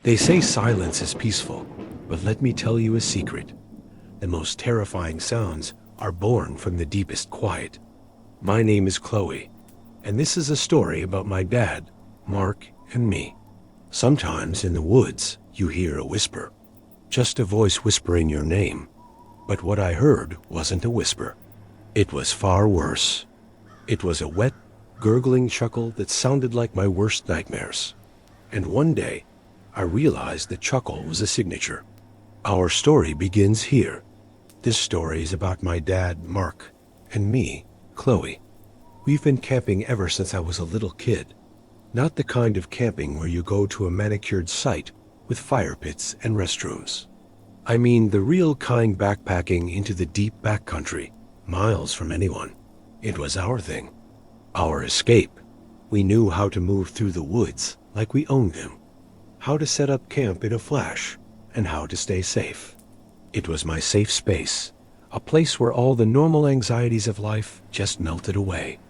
They say silence is peaceful, but let me tell you a secret. The most terrifying sounds are born from the deepest quiet. My name is Chloe, and this is a story about my dad, Mark, and me. Sometimes in the woods, you hear a whisper. Just a voice whispering your name. But what I heard wasn't a whisper. It was far worse. It was a wet, gurgling chuckle that sounded like my worst nightmares. And one day, I realized the chuckle was a signature. Our story begins here. This story is about my dad, Mark, and me, Chloe. We've been camping ever since I was a little kid. Not the kind of camping where you go to a manicured site with fire pits and restrooms. I mean the real kind, backpacking into the deep backcountry, miles from anyone. It was our thing. Our escape. We knew how to move through the woods like we owned them. How to set up camp in a flash, and how to stay safe. It was my safe space, a place where all the normal anxieties of life just melted away.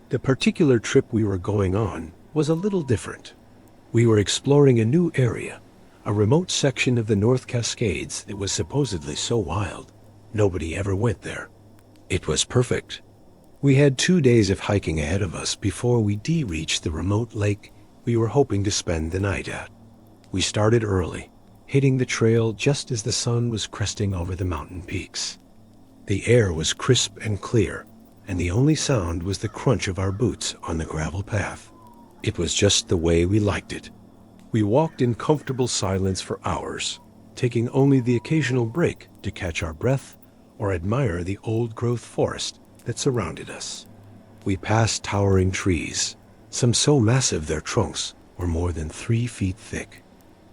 The particular trip we were going on was a little different. We were exploring a new area, a remote section of the North Cascades that was supposedly so wild, nobody ever went there. It was perfect. We had 2 days of hiking ahead of us before we reached the remote lake we were hoping to spend the night at. We started early, hitting the trail just as the sun was cresting over the mountain peaks. The air was crisp and clear, and the only sound was the crunch of our boots on the gravel path. It was just the way we liked it. We walked in comfortable silence for hours, taking only the occasional break to catch our breath or admire the old-growth forest that surrounded us. We passed towering trees, some so massive their trunks were more than 3 feet thick.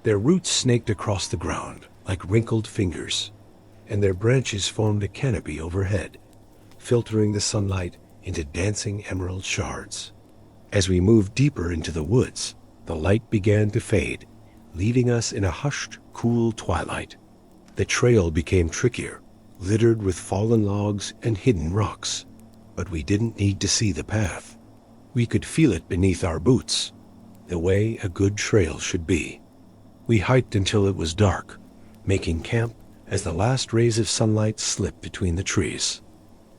Their roots snaked across the ground like wrinkled fingers, and their branches formed a canopy overhead, filtering the sunlight into dancing emerald shards. As we moved deeper into the woods, the light began to fade, leaving us in a hushed, cool twilight. The trail became trickier, littered with fallen logs and hidden rocks, but we didn't need to see the path. We could feel it beneath our boots, the way a good trail should be. We hiked until it was dark, making camp as the last rays of sunlight slipped between the trees.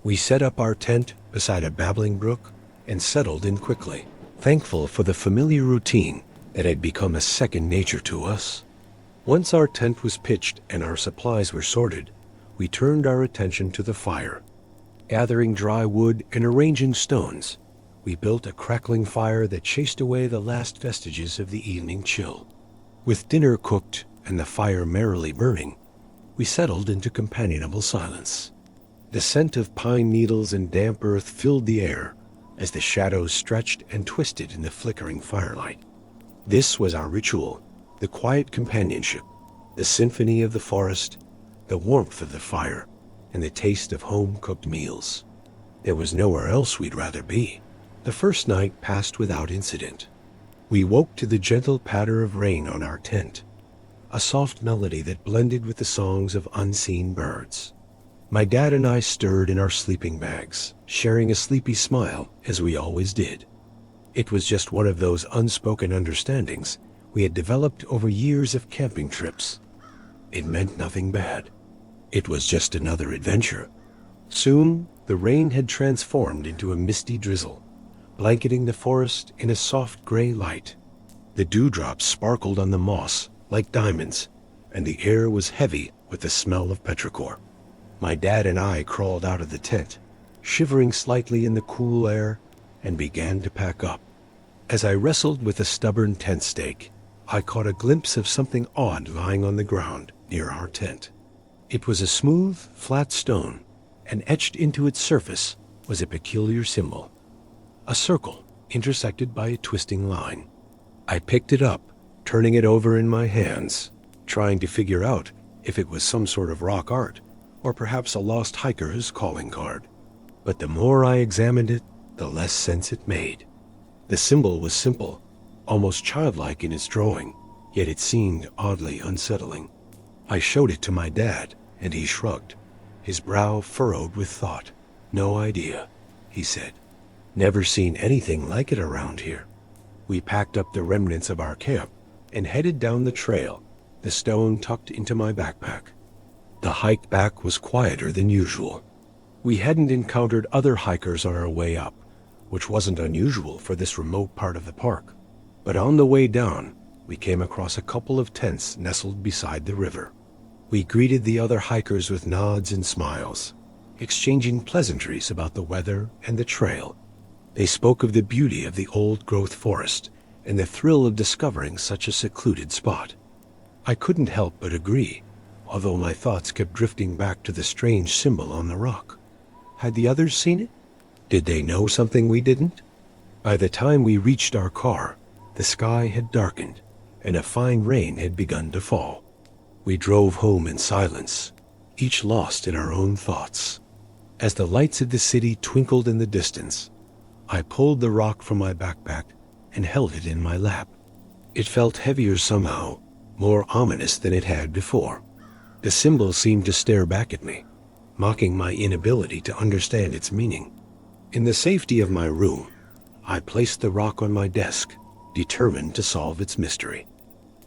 We set up our tent beside a babbling brook and settled in quickly, thankful for the familiar routine that had become a second nature to us. Once our tent was pitched and our supplies were sorted, we turned our attention to the fire. Gathering dry wood and arranging stones, we built a crackling fire that chased away the last vestiges of the evening chill. With dinner cooked and the fire merrily burning, we settled into companionable silence. The scent of pine needles and damp earth filled the air as the shadows stretched and twisted in the flickering firelight. This was our ritual, the quiet companionship, the symphony of the forest, the warmth of the fire, and the taste of home-cooked meals. There was nowhere else we'd rather be. The first night passed without incident. We woke to the gentle patter of rain on our tent, a soft melody that blended with the songs of unseen birds. My dad and I stirred in our sleeping bags, sharing a sleepy smile as we always did. It was just one of those unspoken understandings we had developed over years of camping trips. It meant nothing bad. It was just another adventure. Soon, the rain had transformed into a misty drizzle, blanketing the forest in a soft gray light. The dewdrops sparkled on the moss like diamonds, and the air was heavy with the smell of petrichor. My dad and I crawled out of the tent, shivering slightly in the cool air, and began to pack up. As I wrestled with a stubborn tent stake, I caught a glimpse of something odd lying on the ground near our tent. It was a smooth, flat stone, and etched into its surface was a peculiar symbol. A circle intersected by a twisting line. I picked it up, turning it over in my hands, trying to figure out if it was some sort of rock art, or perhaps a lost hiker's calling card. But the more I examined it, the less sense it made. The symbol was simple, almost childlike in its drawing, yet it seemed oddly unsettling. I showed it to my dad, and he shrugged, his brow furrowed with thought. "No idea," he said. "Never seen anything like it around here." We packed up the remnants of our camp, and headed down the trail, the stone tucked into my backpack. The hike back was quieter than usual. We hadn't encountered other hikers on our way up, which wasn't unusual for this remote part of the park. But on the way down, we came across a couple of tents nestled beside the river. We greeted the other hikers with nods and smiles, exchanging pleasantries about the weather and the trail. They spoke of the beauty of the old-growth forest and the thrill of discovering such a secluded spot. I couldn't help but agree, although my thoughts kept drifting back to the strange symbol on the rock. Had the others seen it? Did they know something we didn't? By the time we reached our car, the sky had darkened, and a fine rain had begun to fall. We drove home in silence, each lost in our own thoughts. As the lights of the city twinkled in the distance, I pulled the rock from my backpack and held it in my lap. It felt heavier somehow, more ominous than it had before. The symbol seemed to stare back at me, mocking my inability to understand its meaning. In the safety of my room, I placed the rock on my desk, determined to solve its mystery.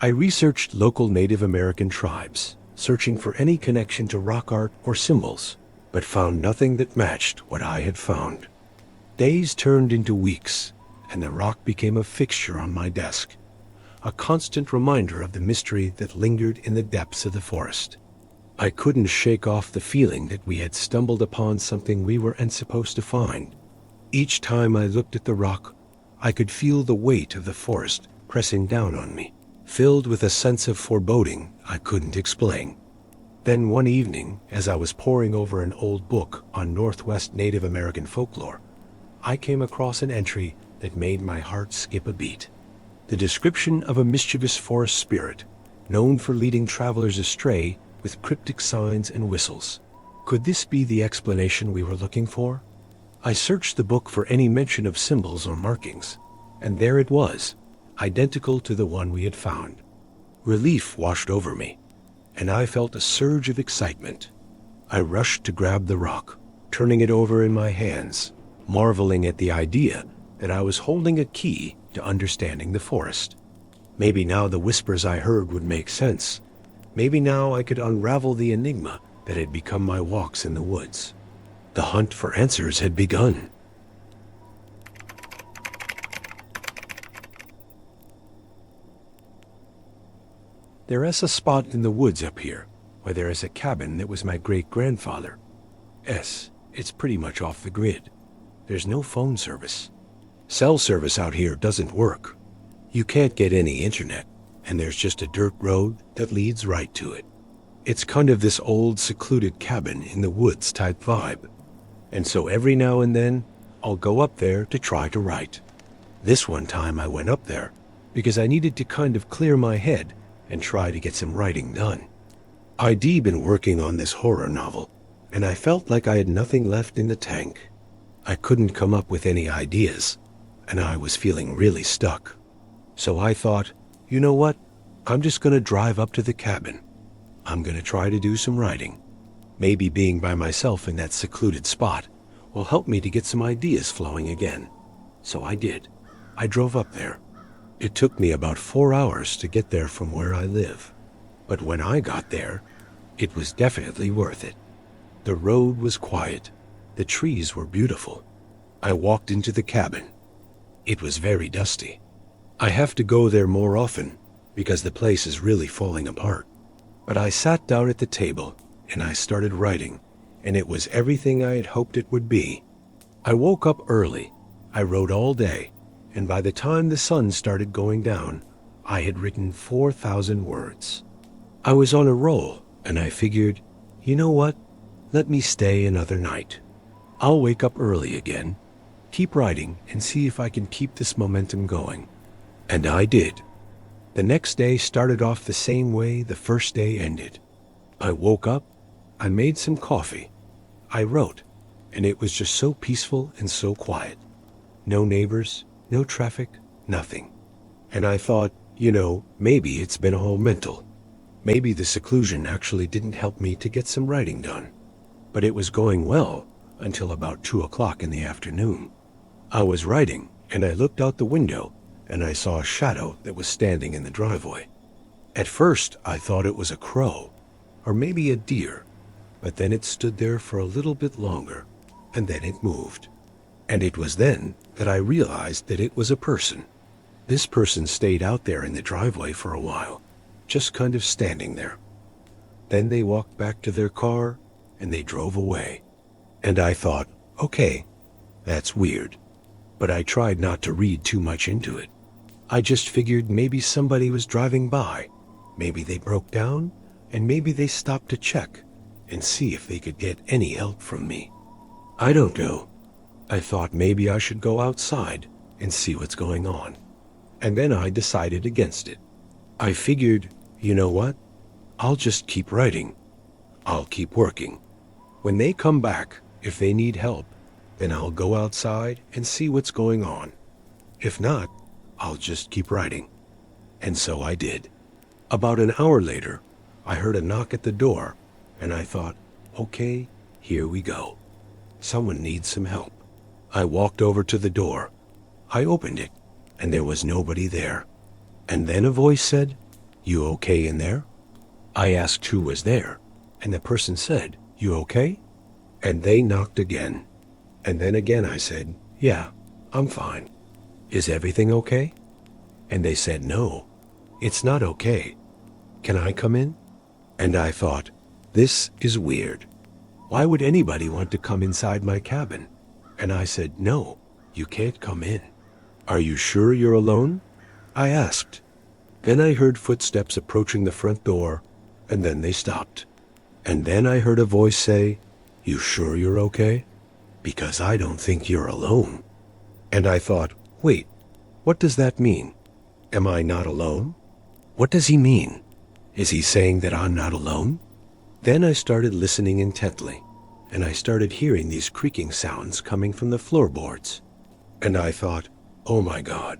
I researched local Native American tribes, searching for any connection to rock art or symbols, but found nothing that matched what I had found. Days turned into weeks, and the rock became a fixture on my desk, a constant reminder of the mystery that lingered in the depths of the forest. I couldn't shake off the feeling that we had stumbled upon something we weren't supposed to find. Each time I looked at the rock, I could feel the weight of the forest pressing down on me, filled with a sense of foreboding I couldn't explain. Then one evening, as I was poring over an old book on Northwest Native American folklore, I came across an entry that made my heart skip a beat. The description of a mischievous forest spirit, known for leading travelers astray with cryptic signs and whistles. Could this be the explanation we were looking for? I searched the book for any mention of symbols or markings, and there it was, identical to the one we had found. Relief washed over me, and I felt a surge of excitement. I rushed to grab the rock, turning it over in my hands, marveling at the idea that I was holding a key to understanding the forest. Maybe now the whispers I heard would make sense. Maybe now I could unravel the enigma that had become my walks in the woods. The hunt for answers had begun. There is a spot in the woods up here where there is a cabin that was my great-grandfather's. It's pretty much off the grid. There's no phone service. Cell service out here doesn't work. You can't get any internet, and there's just a dirt road that leads right to it. It's kind of this old secluded cabin in the woods type vibe. And so every now and then, I'll go up there to try to write. This one time I went up there because I needed to kind of clear my head and try to get some writing done. I'd been working on this horror novel, and I felt like I had nothing left in the tank. I couldn't come up with any ideas, and I was feeling really stuck. So I thought, you know what? I'm just going to drive up to the cabin. I'm going to try to do some writing. Maybe being by myself in that secluded spot will help me to get some ideas flowing again. So I did. I drove up there. It took me about 4 hours to get there from where I live. But when I got there, it was definitely worth it. The road was quiet. The trees were beautiful. I walked into the cabin. It was very dusty. I have to go there more often because the place is really falling apart. But I sat down at the table and I started writing, and it was everything I had hoped it would be. I woke up early. I wrote all day, and by the time the sun started going down, I had written 4,000 words. I was on a roll, and I figured, you know what? Let me stay another night. I'll wake up early again, keep writing, and see if I can keep this momentum going. And I did. The next day started off the same way the first day ended. I woke up, I made some coffee, I wrote, and it was just so peaceful and so quiet. No neighbors, no traffic, nothing. And I thought, you know, maybe it's been all mental. Maybe the seclusion actually didn't help me to get some writing done. But it was going well until about 2 o'clock in the afternoon. I was writing, and I looked out the window, and I saw a shadow that was standing in the driveway. At first, I thought it was a crow, or maybe a deer, but then it stood there for a little bit longer, and then it moved. And it was then that I realized that it was a person. This person stayed out there in the driveway for a while, just kind of standing there. Then they walked back to their car, and they drove away. And I thought, okay, that's weird. But I tried not to read too much into it. I just figured maybe somebody was driving by. Maybe they broke down, and maybe they stopped to check and see if they could get any help from me. I don't know. I thought maybe I should go outside and see what's going on. And then I decided against it. I figured, you know what? I'll just keep writing. I'll keep working. When they come back, if they need help, then I'll go outside and see what's going on. If not, I'll just keep writing. And so I did. About an hour later, I heard a knock at the door, and I thought, okay, here we go. Someone needs some help. I walked over to the door. I opened it, and there was nobody there. And then a voice said, "You okay in there?" I asked who was there, and the person said, "You okay?" And they knocked again. And then again I said, "Yeah, I'm fine. Is everything okay?" And they said, "No, it's not okay. Can I come in?" And I thought, this is weird. Why would anybody want to come inside my cabin? And I said, "No, you can't come in." "Are you sure you're alone?" I asked. Then I heard footsteps approaching the front door, and then they stopped. And then I heard a voice say, "You sure you're okay? Because I don't think you're alone." And I thought, wait, what does that mean? Am I not alone? What does he mean? Is he saying that I'm not alone? Then I started listening intently, and I started hearing these creaking sounds coming from the floorboards. And I thought, oh my God,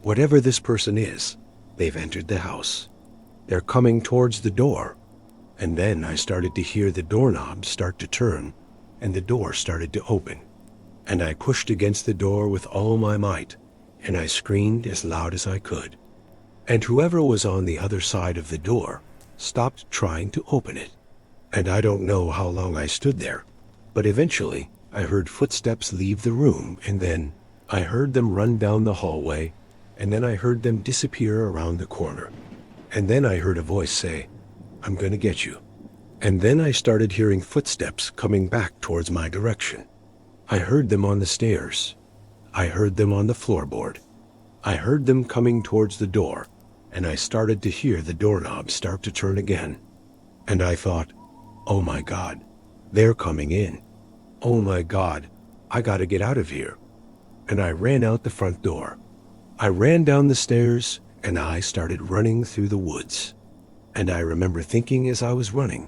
whatever this person is, they've entered the house. They're coming towards the door. And then I started to hear the doorknob start to turn, and the door started to open. And I pushed against the door with all my might, and I screamed as loud as I could. And whoever was on the other side of the door stopped trying to open it. And I don't know how long I stood there, but eventually I heard footsteps leave the room, and then I heard them run down the hallway, and then I heard them disappear around the corner. And then I heard a voice say, "I'm going to get you." And then I started hearing footsteps coming back towards my direction. I heard them on the stairs. I heard them on the floorboard. I heard them coming towards the door, and I started to hear the doorknob start to turn again. And I thought, oh my God, they're coming in. Oh my God, I gotta get out of here. And I ran out the front door. I ran down the stairs, and I started running through the woods. And I remember thinking as I was running,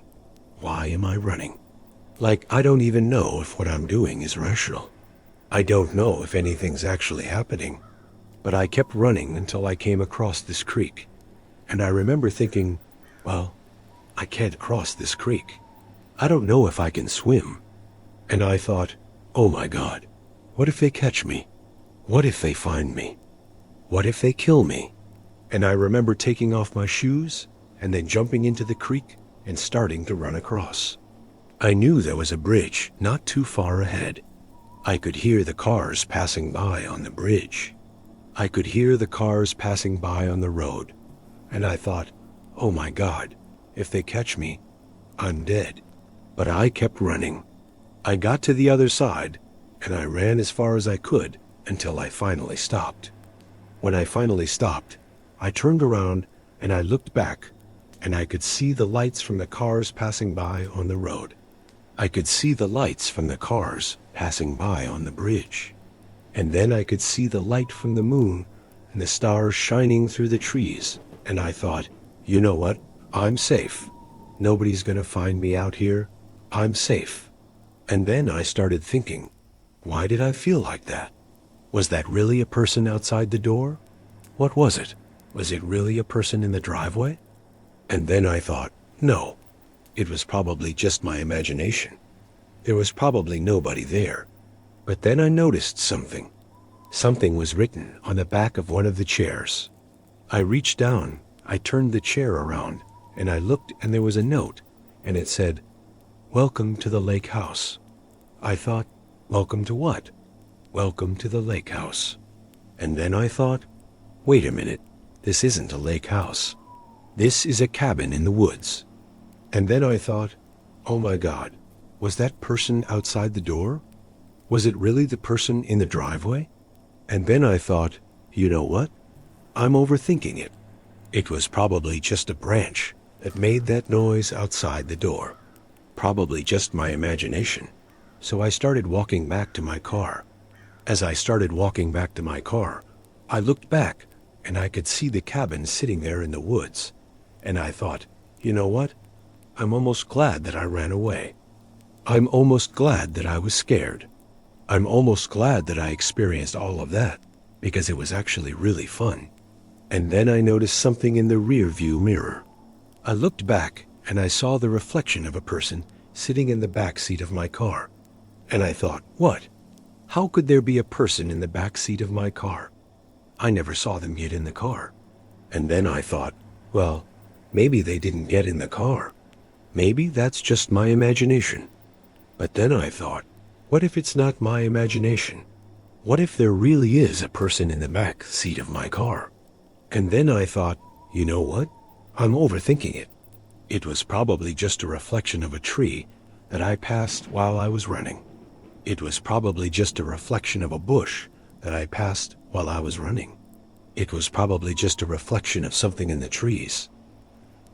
why am I running? Like, I don't even know if what I'm doing is rational. I don't know if anything's actually happening. But I kept running until I came across this creek. And I remember thinking, well, I can't cross this creek. I don't know if I can swim. And I thought, oh my God, what if they catch me? What if they find me? What if they kill me? And I remember taking off my shoes and then jumping into the creek and starting to run across. I knew there was a bridge not too far ahead. I could hear the cars passing by on the bridge. I could hear the cars passing by on the road. And I thought, oh my God, if they catch me, I'm dead. But I kept running. I got to the other side, and I ran as far as I could until I finally stopped. When I finally stopped, I turned around and I looked back, and I could see the lights from the cars passing by on the road. I could see the lights from the cars passing by on the bridge. And then I could see the light from the moon and the stars shining through the trees. And I thought, you know what? I'm safe. Nobody's gonna find me out here. I'm safe. And then I started thinking, why did I feel like that? Was that really a person outside the door? What was it? Was it really a person in the driveway? And then I thought, no, it was probably just my imagination. There was probably nobody there. But then I noticed something. Something was written on the back of one of the chairs. I reached down, I turned the chair around, and I looked, and there was a note, and it said, "Welcome to the lake house." I thought, welcome to what? Welcome to the lake house. And then I thought, wait a minute, this isn't a lake house. This is a cabin in the woods. And then I thought, oh my God, was that person outside the door? Was it really the person in the driveway? And then I thought, you know what? I'm overthinking it. It was probably just a branch that made that noise outside the door. Probably just my imagination. So I started walking back to my car. As I started walking back to my car, I looked back and I could see the cabin sitting there in the woods. And I thought, you know what? I'm almost glad that I ran away. I'm almost glad that I was scared. I'm almost glad that I experienced all of that because it was actually really fun. And then I noticed something in the rear view mirror. I looked back and I saw the reflection of a person sitting in the back seat of my car. And I thought, what? How could there be a person in the back seat of my car? I never saw them get in the car. And then I thought, well, maybe they didn't get in the car. Maybe that's just my imagination. But then I thought, what if it's not my imagination? What if there really is a person in the back seat of my car? And then I thought, you know what? I'm overthinking it. It was probably just a reflection of a tree that I passed while I was running. It was probably just a reflection of a bush that I passed while I was running. It was probably just a reflection of something in the trees.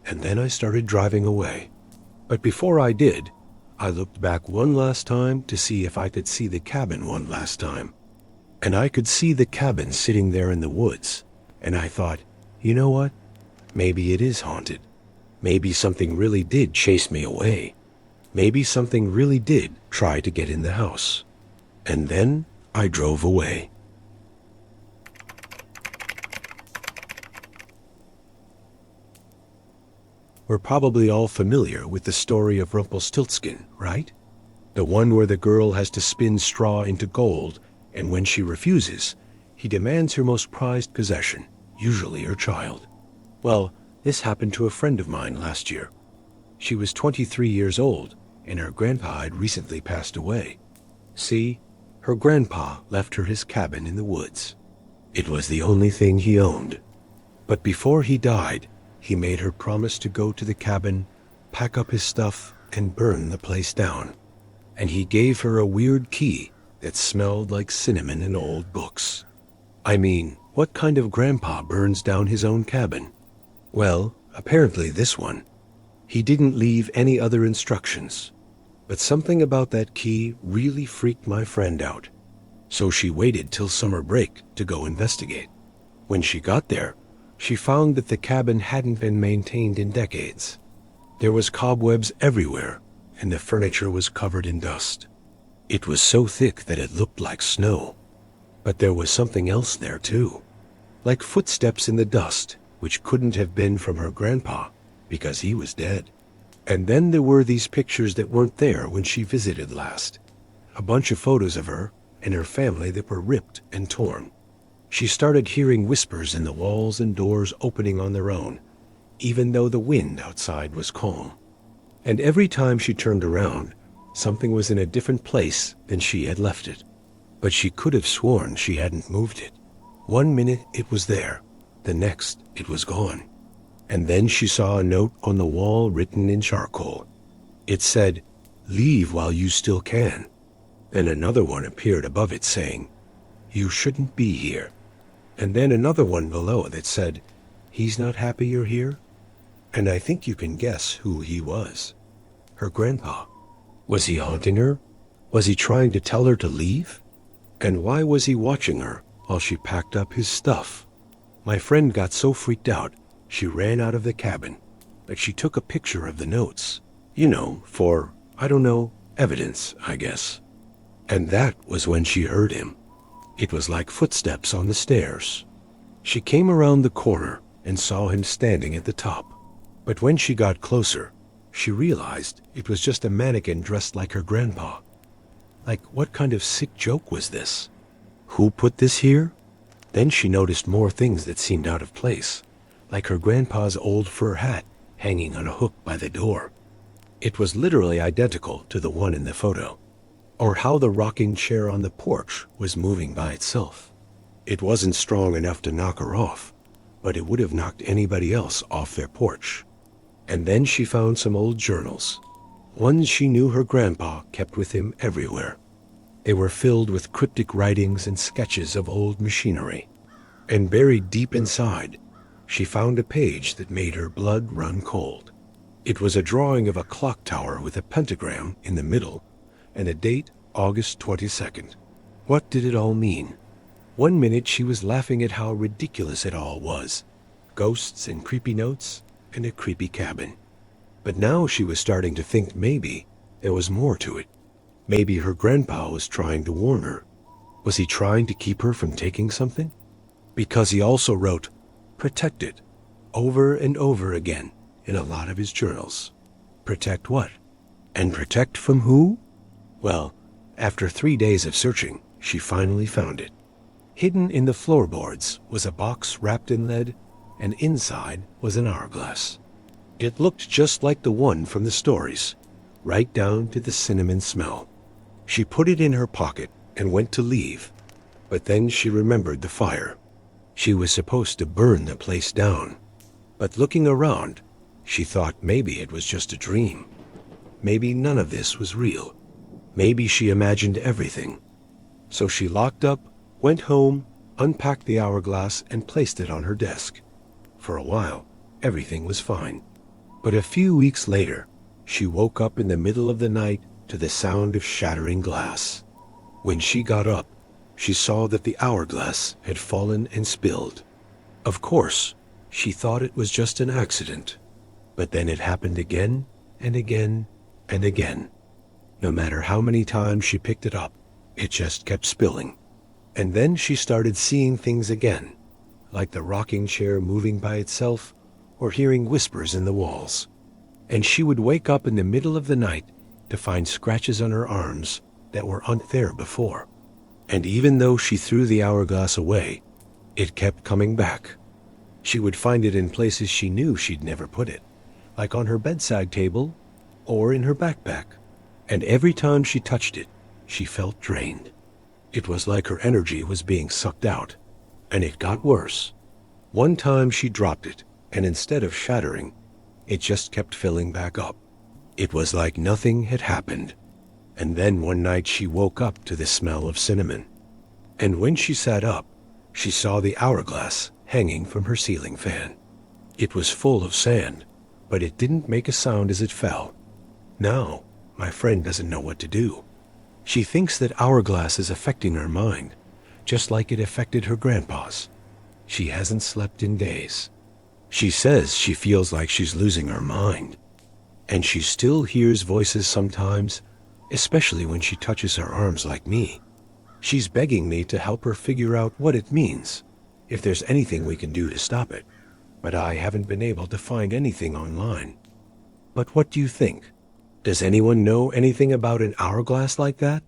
And then I started driving away. But before I did, I looked back one last time to see if I could see the cabin one last time. And I could see the cabin sitting there in the woods. And I thought, you know what? Maybe it is haunted. Maybe something really did chase me away. Maybe something really did try to get in the house. And then I drove away. We're probably all familiar with the story of Rumpelstiltskin, right? The one where the girl has to spin straw into gold, and when she refuses, he demands her most prized possession, usually her child. Well, this happened to a friend of mine last year. She was 23 years old, and her grandpa had recently passed away. See, her grandpa left her his cabin in the woods. It was the only thing he owned. But before he died, he made her promise to go to the cabin, pack up his stuff, and burn the place down. And he gave her a weird key that smelled like cinnamon and old books. I mean, what kind of grandpa burns down his own cabin? Well, apparently this one. He didn't leave any other instructions. But something about that key really freaked my friend out. So she waited till summer break to go investigate. When she got there, she found that the cabin hadn't been maintained in decades. There was cobwebs everywhere, and the furniture was covered in dust. It was so thick that it looked like snow. But there was something else there too, like footsteps in the dust, which couldn't have been from her grandpa, because he was dead. And then there were these pictures that weren't there when she visited last. A bunch of photos of her and her family that were ripped and torn. She started hearing whispers in the walls and doors opening on their own, even though the wind outside was calm. And every time she turned around, something was in a different place than she had left it. But she could have sworn she hadn't moved it. One minute it was there, the next it was gone. And then she saw a note on the wall written in charcoal. It said, "Leave while you still can." Then another one appeared above it saying, "You shouldn't be here." And then another one below that said, "He's not happy you're here." And I think you can guess who he was. Her grandpa. Was he haunting her? Was he trying to tell her to leave? And why was he watching her while she packed up his stuff? My friend got so freaked out, she ran out of the cabin, but she took a picture of the notes. You know, for, I don't know, evidence, I guess. And that was when she heard him. It was like footsteps on the stairs. She came around the corner and saw him standing at the top. But when she got closer, she realized it was just a mannequin dressed like her grandpa. Like, what kind of sick joke was this? Who put this here? Then she noticed more things that seemed out of place, like her grandpa's old fur hat hanging on a hook by the door. It was literally identical to the one in the photo, or how the rocking chair on the porch was moving by itself. It wasn't strong enough to knock her off, but it would have knocked anybody else off their porch. And then she found some old journals, ones she knew her grandpa kept with him everywhere. They were filled with cryptic writings and sketches of old machinery. And buried deep inside, she found a page that made her blood run cold. It was a drawing of a clock tower with a pentagram in the middle and a date, August 22nd. What did it all mean? One minute she was laughing at how ridiculous it all was. Ghosts and creepy notes and a creepy cabin. But now she was starting to think maybe there was more to it. Maybe her grandpa was trying to warn her. Was he trying to keep her from taking something? Because he also wrote, "Protect it," over and over again in a lot of his journals. Protect what? And protect from who? Well, after 3 days of searching, she finally found it. Hidden in the floorboards was a box wrapped in lead, and inside was an hourglass. It looked just like the one from the stories, right down to the cinnamon smell. She put it in her pocket and went to leave, but then she remembered the fire. She was supposed to burn the place down, but looking around, she thought maybe it was just a dream. Maybe none of this was real. Maybe she imagined everything. So she locked up, went home, unpacked the hourglass, and placed it on her desk. For a while, everything was fine. But a few weeks later, she woke up in the middle of the night to the sound of shattering glass. When she got up, she saw that the hourglass had fallen and spilled. Of course, she thought it was just an accident. But then it happened again and again and again. No matter how many times she picked it up, it just kept spilling. And then she started seeing things again, like the rocking chair moving by itself or hearing whispers in the walls. And she would wake up in the middle of the night to find scratches on her arms that weren't there before. And even though she threw the hourglass away, it kept coming back. She would find it in places she knew she'd never put it, like on her bedside table or in her backpack. And every time she touched it, she felt drained. It was like her energy was being sucked out, and it got worse. One time she dropped it, and instead of shattering, it just kept filling back up. It was like nothing had happened. And then one night she woke up to the smell of cinnamon. And when she sat up, she saw the hourglass hanging from her ceiling fan. It was full of sand, but it didn't make a sound as it fell. Now, my friend doesn't know what to do. She thinks that hourglass is affecting her mind, just like it affected her grandpa's. She hasn't slept in days. She says she feels like she's losing her mind. And she still hears voices sometimes, especially when she touches her arms like me. She's begging me to help her figure out what it means, if there's anything we can do to stop it. But I haven't been able to find anything online. But what do you think? Does anyone know anything about an hourglass like that?